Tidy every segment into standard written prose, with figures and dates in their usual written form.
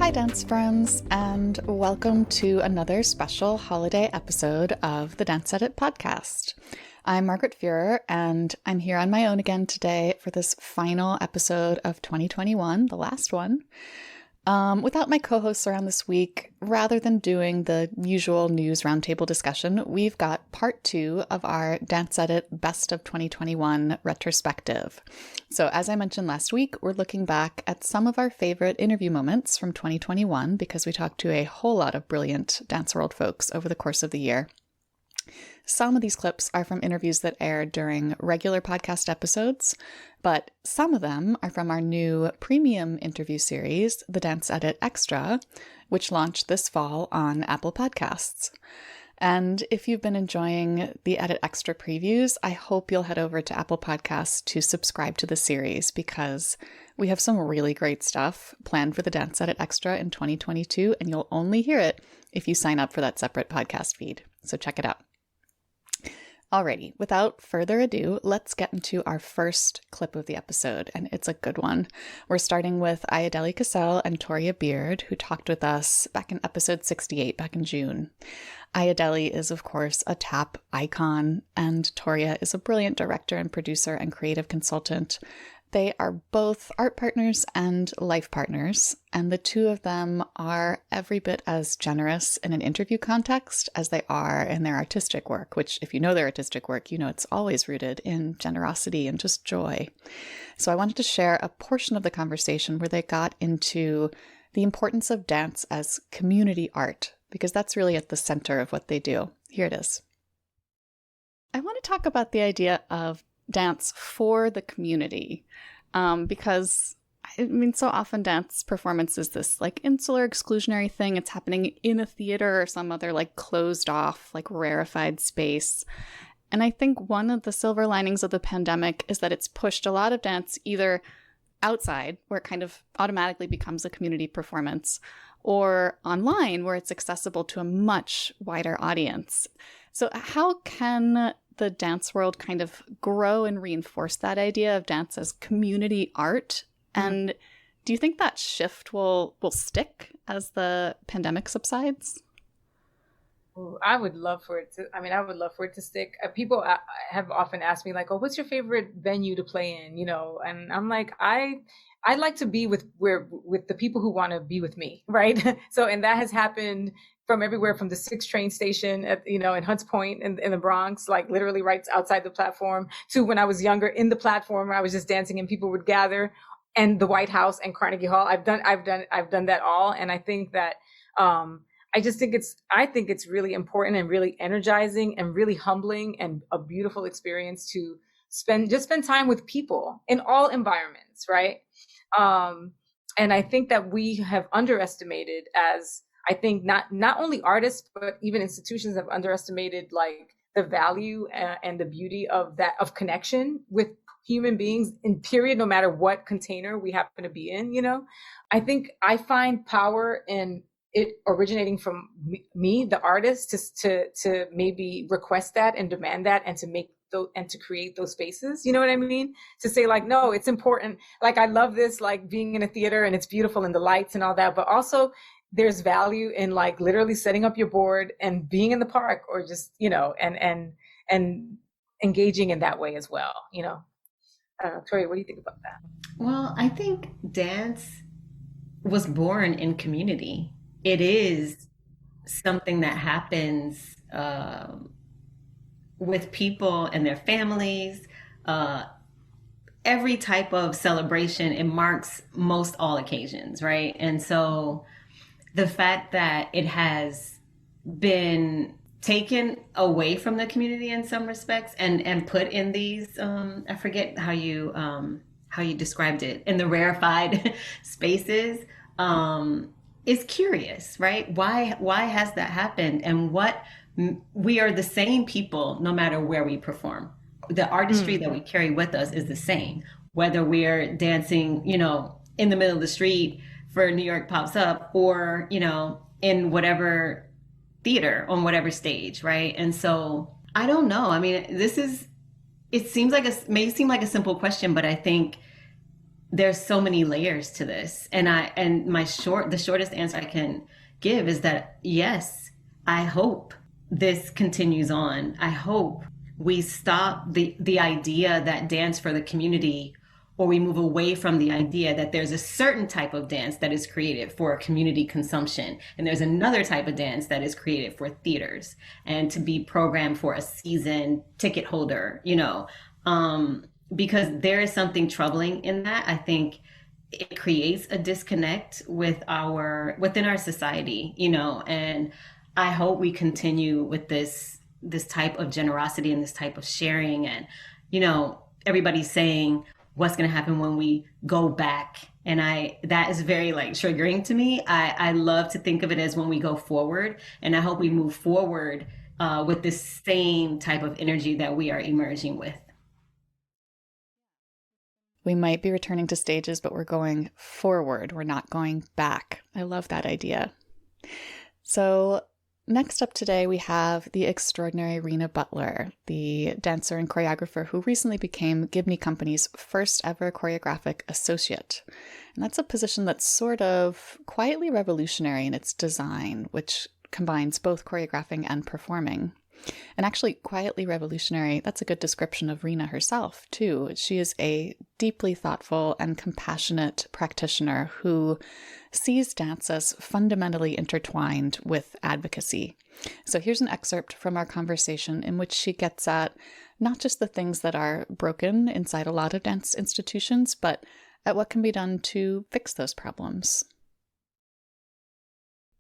Hi, dance friends, and welcome to another special holiday episode of the Dance Edit podcast. I'm Margaret Fuhrer, and I'm here on my own again today for this final episode of 2021, the last one. Without my co-hosts around this week, rather than doing the usual news roundtable discussion, we've got part 2 of our Dance Edit Best of 2021 retrospective. So as I mentioned last week, we're looking back at some of our favorite interview moments from 2021 because we talked to a whole lot of brilliant dance world folks over the course of the year. Some of these clips are from interviews that aired during regular podcast episodes, but some of them are from our new premium interview series, the Dance Edit Extra, which launched this fall on Apple Podcasts. And if you've been enjoying the Edit Extra previews, I hope you'll head over to Apple Podcasts to subscribe to the series because we have some really great stuff planned for the Dance Edit Extra in 2022, and you'll only hear it if you sign up for that separate podcast feed. So check it out. Alrighty, without further ado, let's get into our first clip of the episode, and it's a good one. We're starting with Ayodele Cassell and Toria Beard, who talked with us back in episode 68, back in June. Ayodele is, of course, a tap icon, and Toria is a brilliant director and producer and creative consultant. They are both art partners and life partners, and the two of them are every bit as generous in an interview context as they are in their artistic work, which if you know their artistic work, you know it's always rooted in generosity and just joy. So I wanted to share a portion of the conversation where they got into the importance of dance as community art, because that's really at the center of what they do. Here it is. I want to talk about the idea of dance for the community, because I mean, so often dance performance is this like insular exclusionary thing. It's happening in a theater or some other like closed off, like rarefied space. And I think one of the silver linings of the pandemic is that it's pushed a lot of dance either outside, where it kind of automatically becomes a community performance, or online, where it's accessible to a much wider audience. So how can the dance world kind of grow and reinforce that idea of dance as community art? And do you think that shift will stick as the pandemic subsides? Ooh, I would love for it to stick. People have often asked me like, "Oh, what's your favorite venue to play in?" You know, and I'm like, I like to be with the people who want to be with me, right? So, and that has happened from everywhere from the 6 train station in Hunts Point in the Bronx, like literally right outside the platform, to when I was younger in the platform where I was just dancing and people would gather, and the White House and Carnegie Hall. I've done that all, and I think that I think it's really important and really energizing and really humbling and a beautiful experience to spend time with people in all environments, right? And I think that we have underestimated, as I think not only artists, but even institutions have underestimated like the value and the beauty of connection with human beings in period, no matter what container we happen to be in, I think I find power in it originating from me, the artist, to maybe request that and demand that, and to make and to create those spaces, you know what I mean? To say like, no, it's important. Like, I love this, like being in a theater and it's beautiful and the lights and all that, but also there's value in like literally setting up your board and being in the park, or just, and engaging in that way as well, Tori, what do you think about that? Well, I think dance was born in community. It is something that happens with people and their families. Every type of celebration, it marks most all occasions, right? And so the fact that it has been taken away from the community in some respects and put in these, I forget how you described it, in the rarefied spaces, is curious, right? Why has that happened? And we are the same people no matter where we perform. The artistry that we carry with us is the same, whether we're dancing, in the middle of the street for New York Pops Up, or, in whatever theater on whatever stage, right? And so I don't know. I mean, it may seem like a simple question, but I think there's so many layers to this. And the shortest answer I can give is that yes, I hope this continues on. I hope we stop the idea that dance for the community, or we move away from the idea that there's a certain type of dance that is created for community consumption, and there's another type of dance that is created for theaters and to be programmed for a season ticket holder, because there is something troubling in that. I think it creates a disconnect within our society, and I hope we continue with this type of generosity and this type of sharing. And everybody's saying what's going to happen when we go back, and that is very like triggering to me. I love to think of it as when we go forward, and I hope we move forward with this same type of energy that we are emerging with. We might be returning to stages, but we're going forward. We're not going back. I love that idea. So next up today, we have the extraordinary Rena Butler, the dancer and choreographer who recently became Gibney Company's first ever choreographic associate. And that's a position that's sort of quietly revolutionary in its design, which combines both choreographing and performing. And actually, quietly revolutionary, that's a good description of Rena herself, too. She is a deeply thoughtful and compassionate practitioner who sees dance as fundamentally intertwined with advocacy. So here's an excerpt from our conversation in which she gets at not just the things that are broken inside a lot of dance institutions, but at what can be done to fix those problems.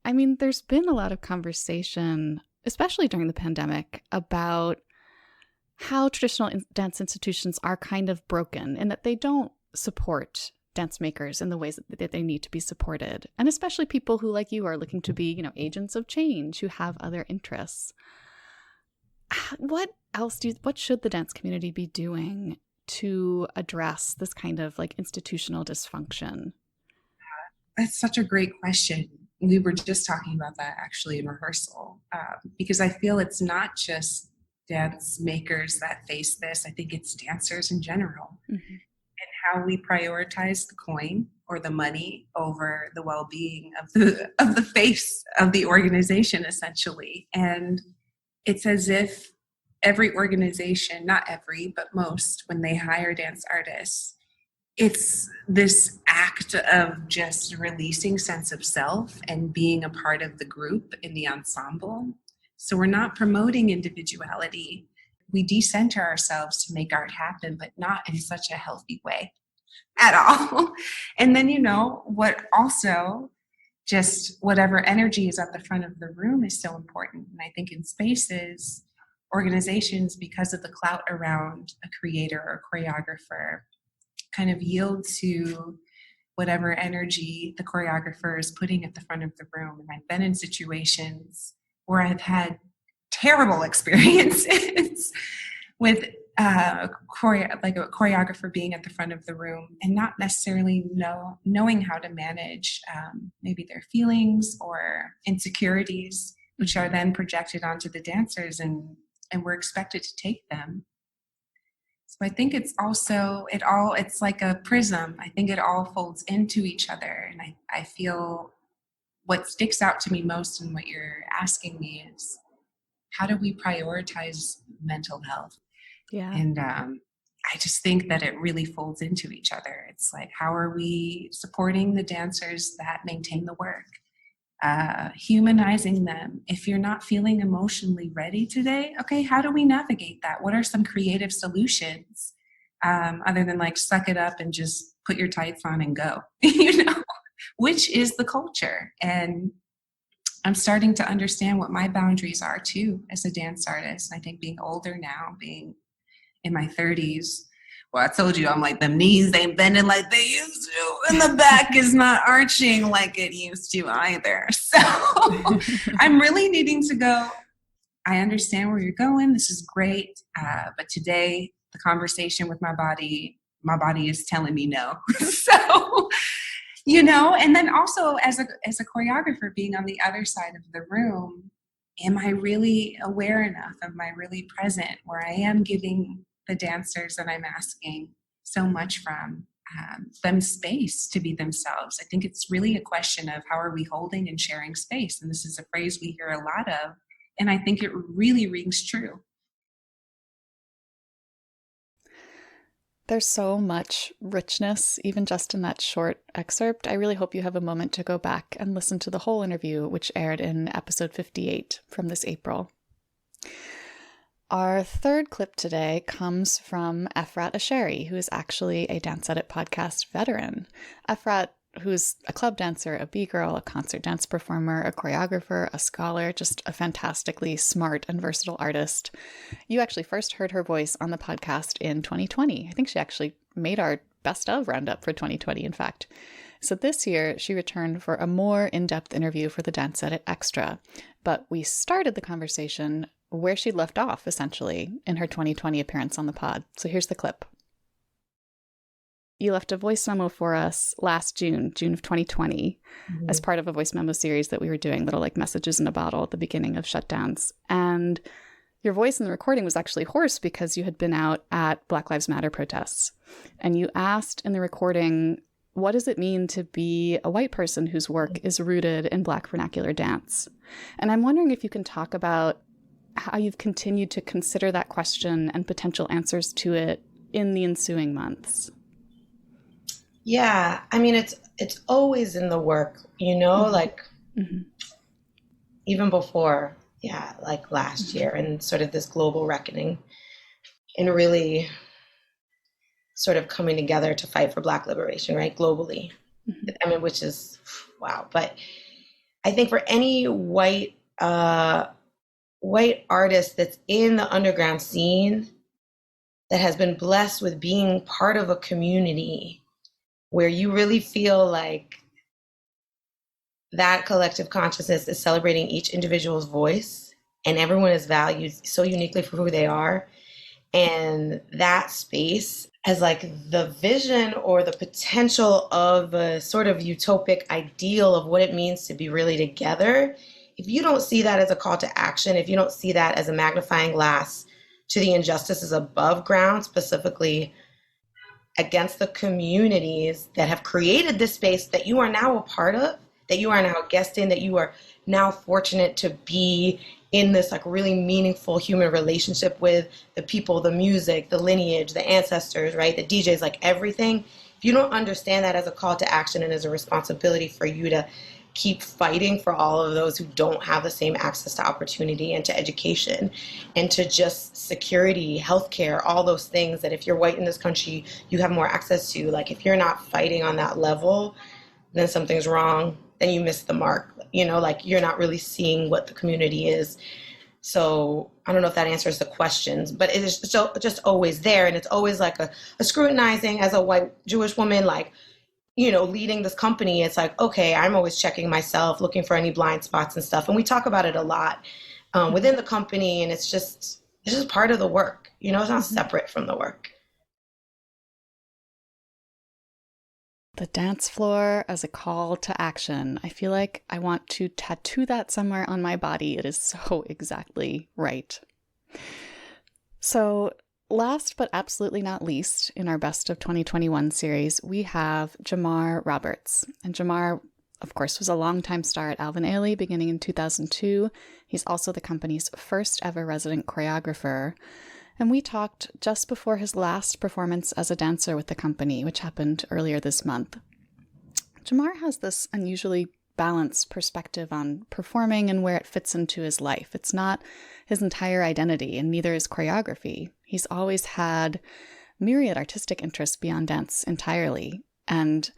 I mean, there's been a lot of conversation, especially during the pandemic, about how traditional dance institutions are kind of broken and that they don't support dance makers in the ways that they need to be supported. And especially people who, like you, are looking to be, agents of change, who have other interests. What should the dance community be doing to address this kind of like institutional dysfunction? That's such a great question. We were just talking about that actually in rehearsal, because I feel it's not just dance makers that face this. I think it's dancers in general, and how we prioritize the coin or the money over the well-being of the face of the organization, essentially. And it's as if every organization, not every, but most, when they hire dance artists, it's this act of just releasing sense of self and being a part of the group in the ensemble. So we're not promoting individuality. We decenter ourselves to make art happen, but not in such a healthy way at all. And then, what also, just whatever energy is at the front of the room is so important. And I think in spaces, organizations, because of the clout around a creator or choreographer, kind of yield to whatever energy the choreographer is putting at the front of the room. And I've been in situations where I've had terrible experiences with a choreographer being at the front of the room and not necessarily knowing how to manage maybe their feelings or insecurities, which are then projected onto the dancers, and we're expected to take them. So I think it's also, it's like a prism. I think it all folds into each other. And I feel what sticks out to me most in what you're asking me is, how do we prioritize mental health? Yeah. And I just think that it really folds into each other. It's like, how are we supporting the dancers that maintain the work? Humanizing them. If you're not feeling emotionally ready today, okay, how do we navigate that? What are some creative solutions other than like suck it up and just put your tights on and go, which is the culture. And I'm starting to understand what my boundaries are too as a dance artist. I think being older now, being in my 30s, well, I told you, I'm like, them knees ain't bending like they used to, and the back is not arching like it used to either. So I'm really needing to go, I understand where you're going. This is great. But today, the conversation with my body is telling me no. So, and then also as a choreographer being on the other side of the room, am I really aware enough? Am I really present where I am giving the dancers that I'm asking so much from them space to be themselves. I think it's really a question of how are we holding and sharing space? And this is a phrase we hear a lot of, and I think it really rings true. There's so much richness, even just in that short excerpt. I really hope you have a moment to go back and listen to the whole interview, which aired in episode 58 from this April. Our third clip today comes from Efrat Asheri, who is actually a Dance Edit podcast veteran. Efrat, who's a club dancer, a B-girl, a concert dance performer, a choreographer, a scholar, just a fantastically smart and versatile artist. You actually first heard her voice on the podcast in 2020. I think she actually made our best of roundup for 2020, in fact. So this year, she returned for a more in-depth interview for the Dance Edit Extra. But we started the conversation where she left off, essentially, in her 2020 appearance on the pod. So here's the clip. You left a voice memo for us last June of 2020, as part of a voice memo series that we were doing, little like messages in a bottle at the beginning of shutdowns. And your voice in the recording was actually hoarse because you had been out at Black Lives Matter protests. And you asked in the recording, what does it mean to be a white person whose work is rooted in Black vernacular dance? And I'm wondering if you can talk about how you've continued to consider that question and potential answers to it in the ensuing months. Yeah, I mean, it's always in the work, you know, like even before, like last year and sort of this global reckoning and really sort of coming together to fight for Black liberation, right, globally. I mean, which is, wow. But I think for any white artist that's in the underground scene that has been blessed with being part of a community where you really feel like that collective consciousness is celebrating each individual's voice and everyone is valued so uniquely for who they are. And that space as like the vision or the potential of a sort of utopic ideal of what it means to be really together. If you don't see that as a call to action, if you don't see that as a magnifying glass to the injustices above ground, specifically against the communities that have created this space that you are now a part of, that you are now a guest in, that you are now fortunate to be in this like really meaningful human relationship with the people, the music, the lineage, the ancestors, right? The DJs, like everything. If you don't understand that as a call to action and as a responsibility for you to keep fighting for all of those who don't have the same access to opportunity and to education and to just security, healthcare, all those things that if you're white in this country, you have more access to. Like if you're not fighting on that level, then something's wrong. Then you miss the mark, you know, like you're not really seeing what the community is. So I don't know if that answers the questions, but it is just always there. And it's always like a scrutinizing as a white Jewish woman, like, you know, leading this company. It's like, okay, I'm always checking myself, looking for any blind spots and stuff. And we talk about it a lot within the company. And it's just part of the work, you know, it's not separate from the work. The dance floor as a call to action. I feel like I want to tattoo that somewhere on my body. It is so exactly right. So last but absolutely not least, in our Best of 2021 series, we have Jamar Roberts. And Jamar, of course, was a longtime star at Alvin Ailey beginning in 2002. He's also the company's first ever resident choreographer. And we talked just before his last performance as a dancer with the company, which happened earlier this month. Jamar has this unusually balanced perspective on performing and where it fits into his life. It's not his entire identity, and neither is choreography. He's always had myriad artistic interests beyond dance entirely, and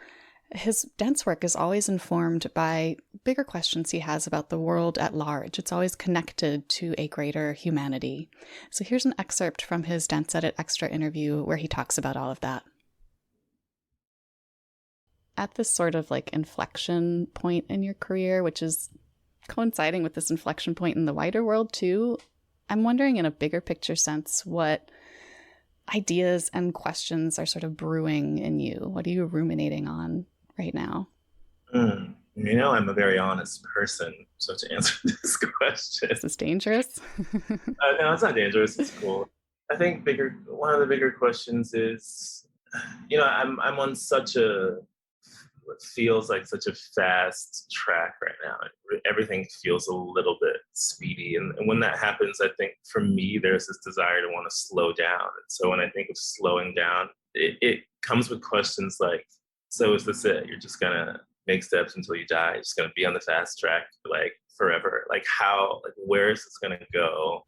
his dance work is always informed by bigger questions he has about the world at large. It's always connected to a greater humanity. So here's an excerpt from his Dance Edit Extra interview where he talks about all of that. At this sort of like inflection point in your career, which is coinciding with this inflection point in the wider world too, I'm wondering in a bigger picture sense what ideas and questions are sort of brewing in you. What are you ruminating on right now? You know, I'm a very honest person. So to answer this question, Is this dangerous? no, it's not dangerous. It's cool. I think one of the bigger questions is I'm on such a, what feels like such a fast track right now. Everything feels a little bit speedy. And when that happens, I think for me, there's this desire to want to slow down. And so when I think of slowing down, it comes with questions like, so is this it? You're just going to make steps until you die? You're just going to be on the fast track like forever? Like where is this going to go?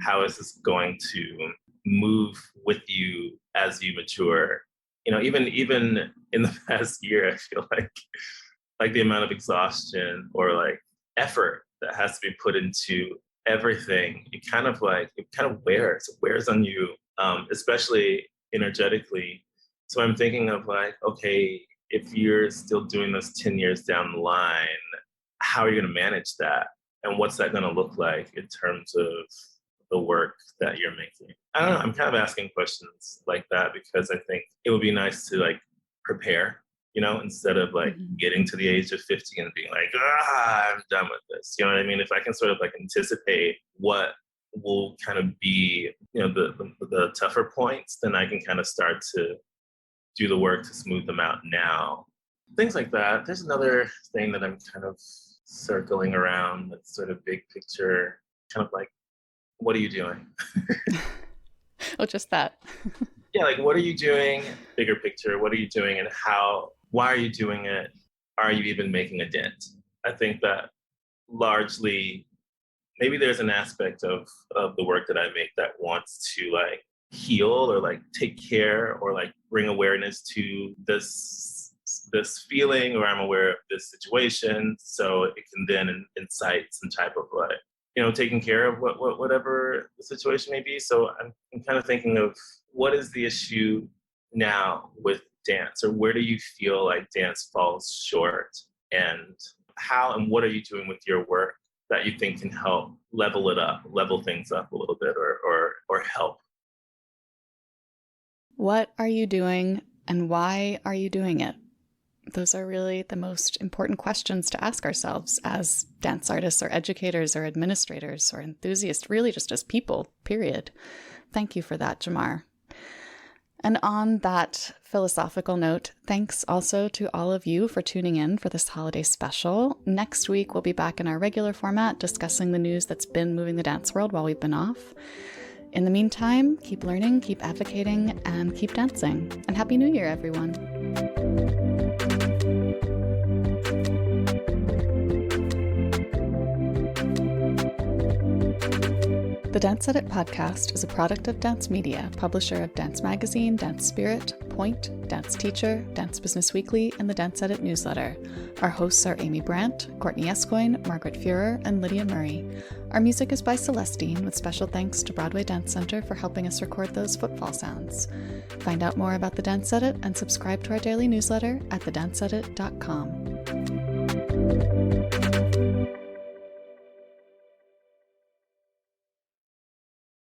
How is this going to move with you as you mature? Even in the past year, I feel like the amount of exhaustion or like effort that has to be put into everything, it kind of wears. It wears on you, especially energetically. So I'm thinking of like, okay, if you're still doing this 10 years down the line, how are you going to manage that? And what's that going to look like in terms of the work that you're making? I don't know. I'm kind of asking questions like that because I think it would be nice to like prepare, instead of like getting to the age of 50 and being like, I'm done with this. You know what I mean? If I can sort of like anticipate what will kind of be, the tougher points, then I can kind of start to do the work to smooth them out now. Things like that. There's another thing that I'm kind of circling around that's sort of big picture, kind of like, what are you doing? Oh, just that. Yeah, like what are you doing? Bigger picture, what are you doing and why are you doing it? Are you even making a dent? I think that largely, maybe there's an aspect of the work that I make that wants to like heal or like take care or like bring awareness to this feeling, or I'm aware of this situation, so it can then incite some type of like, taking care of whatever the situation may be. So I'm kind of thinking of what is the issue now with dance, or where do you feel like dance falls short, and how and what are you doing with your work that you think can help level things up a little bit, or help? What are you doing and why are you doing it? Those are really the most important questions to ask ourselves as dance artists or educators or administrators or enthusiasts, really just as people, period. Thank you for that, Jamar. And on that philosophical note, thanks also to all of you for tuning in for this holiday special. Next week, we'll be back in our regular format discussing the news that's been moving the dance world while we've been off. In the meantime, keep learning, keep advocating, and keep dancing. And Happy New Year, everyone. The Dance Edit podcast is a product of Dance Media, publisher of Dance Magazine, Dance Spirit, Point, Dance Teacher, Dance Business Weekly, and the Dance Edit newsletter. Our hosts are Amy Brandt, Courtney Escoyne, Margaret Fuhrer, and Lydia Murray. Our music is by Celestine, with special thanks to Broadway Dance Center for helping us record those footfall sounds. Find out more about the Dance Edit and subscribe to our daily newsletter at thedanceedit.com.